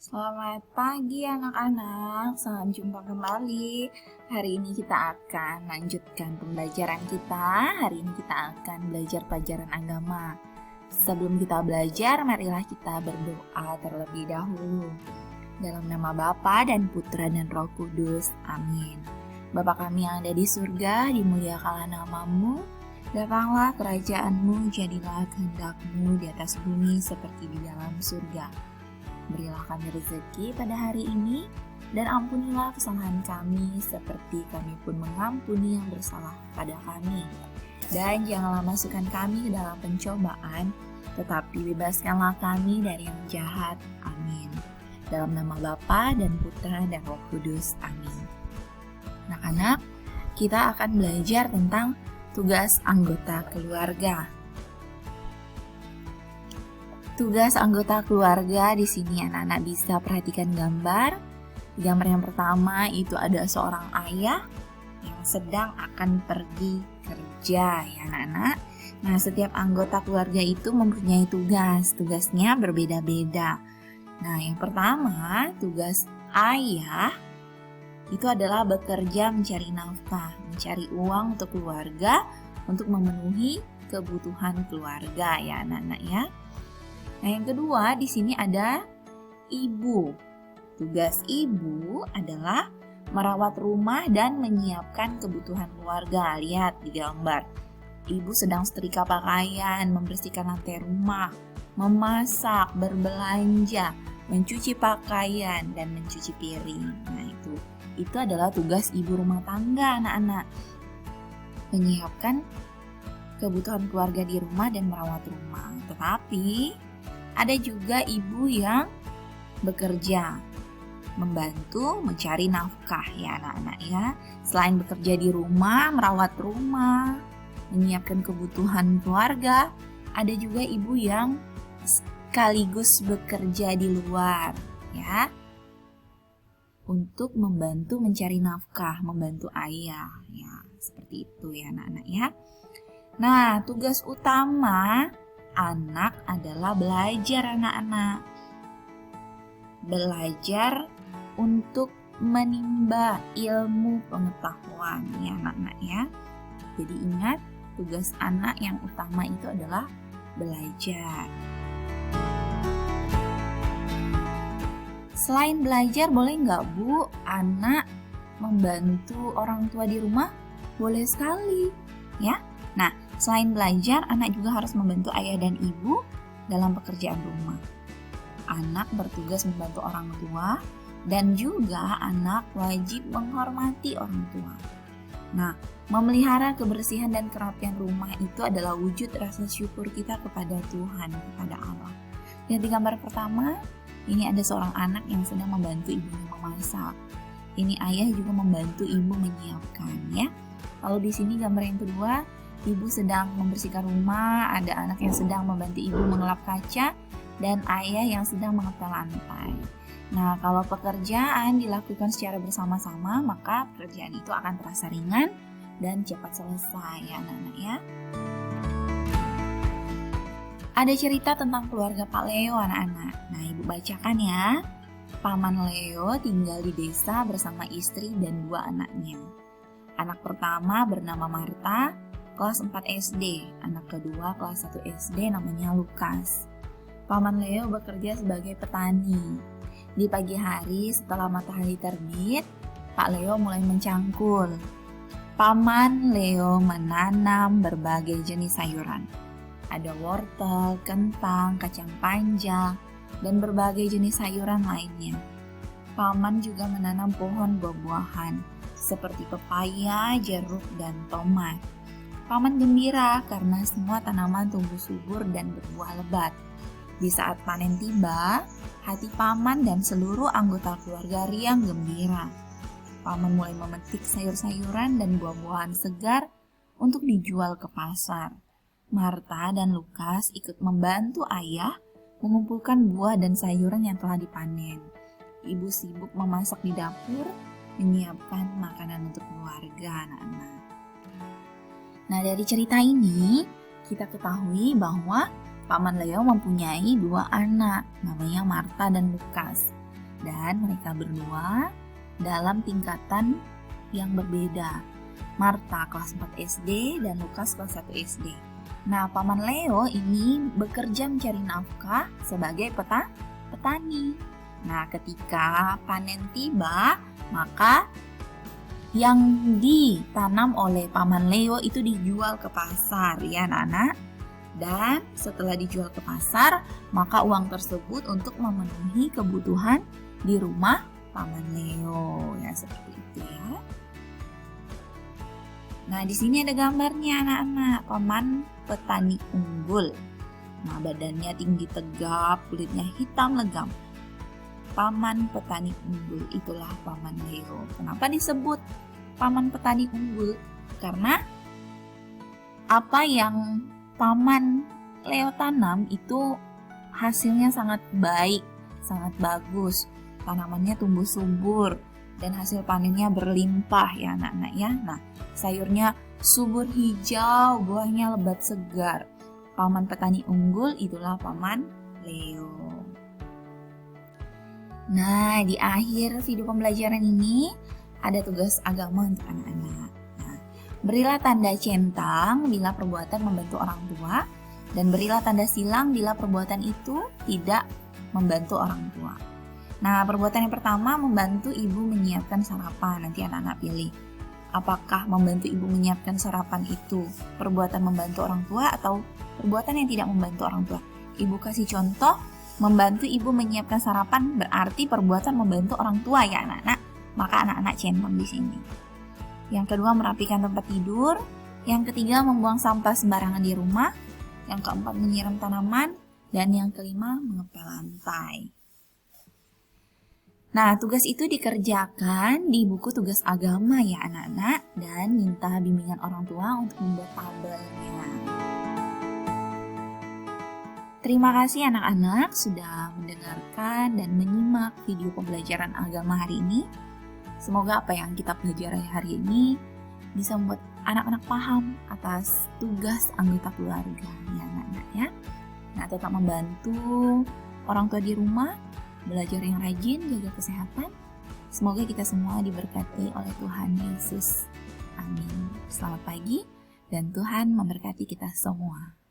Selamat pagi anak-anak, salam jumpa kembali. Hari ini kita akan lanjutkan pembelajaran kita. Hari ini kita akan belajar pelajaran agama. Sebelum kita belajar, marilah kita berdoa terlebih dahulu. Dalam nama Bapa dan Putra dan Roh Kudus, amin. Bapa kami yang ada di surga, dimuliakanlah nama-Mu. Datanglah kerajaan-Mu, jadilah kehendak-Mu di atas bumi seperti di dalam surga. Berilah kami rezeki pada hari ini, dan ampunilah kesalahan kami seperti kami pun mengampuni yang bersalah pada kami. Dan janganlah masukkan kami ke dalam pencobaan, tetapi bebaskanlah kami dari yang jahat. Amin. Dalam nama Bapa dan Putra dan Roh Kudus. Amin. Anak-anak, kita akan belajar tentang tugas anggota keluarga. Tugas anggota keluarga di sini anak-anak bisa perhatikan gambar. Gambar yang pertama itu ada seorang ayah yang sedang akan pergi kerja ya anak-anak. Nah, setiap anggota keluarga itu mempunyai tugas. Tugasnya berbeda-beda. Nah, yang pertama, tugas ayah itu adalah bekerja mencari nafkah, mencari uang untuk keluarga untuk memenuhi kebutuhan keluarga ya anak-anak ya. Nah, yang kedua di sini ada ibu. Tugas ibu adalah merawat rumah dan menyiapkan kebutuhan keluarga. Lihat di gambar. Ibu sedang setrika pakaian, membersihkan lantai rumah, memasak, berbelanja, mencuci pakaian, dan mencuci piring. Nah, itu adalah tugas ibu rumah tangga, anak-anak. Menyiapkan kebutuhan keluarga di rumah dan merawat rumah. Tetapi ada juga ibu yang bekerja, membantu mencari nafkah ya anak-anak ya. Selain bekerja di rumah, merawat rumah, menyiapkan kebutuhan keluarga, ada juga ibu yang sekaligus bekerja di luar ya. Untuk membantu mencari nafkah, membantu ayah ya. Seperti itu ya anak-anak ya. Nah, tugas utama anak adalah belajar anak-anak. Belajar untuk menimba ilmu pengetahuan ya anak-anak ya. Jadi ingat, tugas anak yang utama itu adalah belajar. Selain belajar, boleh nggak Bu, anak membantu orang tua di rumah? Boleh sekali ya. Nah, selain belajar, anak juga harus membantu ayah dan ibu dalam pekerjaan rumah. Anak bertugas membantu orang tua dan juga anak wajib menghormati orang tua. Nah, memelihara kebersihan dan kerapian rumah itu adalah wujud rasa syukur kita kepada Tuhan, kepada Allah. Lihat di gambar pertama, ini ada seorang anak yang sedang membantu ibunya memasak. Ini ayah juga membantu ibu menyiapkan ya. Lalu di sini gambar yang kedua, ibu sedang membersihkan rumah, ada anak yang sedang membantu ibu mengelap kaca, dan ayah yang sedang mengepel lantai. Nah, kalau pekerjaan dilakukan secara bersama-sama, maka pekerjaan itu akan terasa ringan dan cepat selesai ya anak-anak ya. Ada cerita tentang keluarga Pak Leo anak-anak. Nah, ibu bacakan ya. Paman Leo tinggal di desa bersama istri dan 2 anaknya. Anak pertama bernama Marta, kelas 4 SD. Anak kedua kelas 1 SD namanya Lukas. Paman Leo bekerja sebagai petani. Di pagi hari setelah matahari terbit, Pak Leo mulai mencangkul. Paman Leo menanam berbagai jenis sayuran. Ada wortel, kentang, kacang panjang, dan berbagai jenis sayuran lainnya. Paman juga menanam pohon buah-buahan seperti pepaya, jeruk, dan tomat. Paman gembira karena semua tanaman tumbuh subur dan berbuah lebat. Di saat panen tiba, hati paman dan seluruh anggota keluarga riang gembira. Paman mulai memetik sayur-sayuran dan buah-buahan segar untuk dijual ke pasar. Marta dan Lukas ikut membantu ayah mengumpulkan buah dan sayuran yang telah dipanen. Ibu sibuk memasak di dapur, menyiapkan makanan untuk keluarga anak-anak. Nah, dari cerita ini kita ketahui bahwa Paman Leo mempunyai 2 anak, namanya Marta dan Lukas. dan mereka berdua dalam tingkatan yang berbeda. Marta kelas 4 SD dan Lukas kelas 1 SD. Nah, Paman Leo ini bekerja mencari nafkah sebagai petani. Nah, ketika panen tiba, maka yang ditanam oleh Paman Leo itu dijual ke pasar ya anak-anak. Dan setelah dijual ke pasar, maka uang tersebut untuk memenuhi kebutuhan di rumah Paman Leo ya, seperti itu ya. Nah, di sini ada gambarnya anak-anak, paman petani unggul. Nah, badannya tinggi tegap, kulitnya hitam legam. Paman petani unggul, itulah Paman Leo. Kenapa disebut paman petani unggul? Karena apa yang Paman Leo tanam itu hasilnya sangat baik, sangat bagus. Tanamannya tumbuh subur dan hasil panennya berlimpah ya anak-anak ya. Nah, sayurnya subur hijau, buahnya lebat segar. Paman petani unggul itulah Paman Leo. Nah, di akhir video pembelajaran ini ada tugas agama untuk anak-anak. Nah, berilah tanda centang bila perbuatan membantu orang tua, dan berilah tanda silang bila perbuatan itu tidak membantu orang tua. Nah, perbuatan yang pertama membantu ibu menyiapkan sarapan. Nanti anak-anak pilih. Apakah membantu ibu menyiapkan sarapan itu perbuatan membantu orang tua atau perbuatan yang tidak membantu orang tua? Ibu kasih contoh, membantu ibu menyiapkan sarapan berarti perbuatan membantu orang tua ya anak-anak. Maka anak-anak centang di sini. Yang kedua, merapikan tempat tidur. Yang ketiga, membuang sampah sembarangan di rumah. Yang keempat, menyiram tanaman. Dan yang kelima, mengepel lantai. Nah, tugas itu dikerjakan di buku tugas agama ya anak-anak, dan minta bimbingan orang tua untuk membuat tabelnya. Terima kasih anak-anak sudah mendengarkan dan menyimak video pembelajaran agama hari ini. Semoga apa yang kita pelajari hari ini bisa membuat anak-anak paham atas tugas anggota keluarga ya anak-anak ya. Nah, tetap membantu orang tua di rumah, belajar yang rajin, jaga kesehatan. Semoga kita semua diberkati oleh Tuhan Yesus. Amin. Selamat pagi dan Tuhan memberkati kita semua.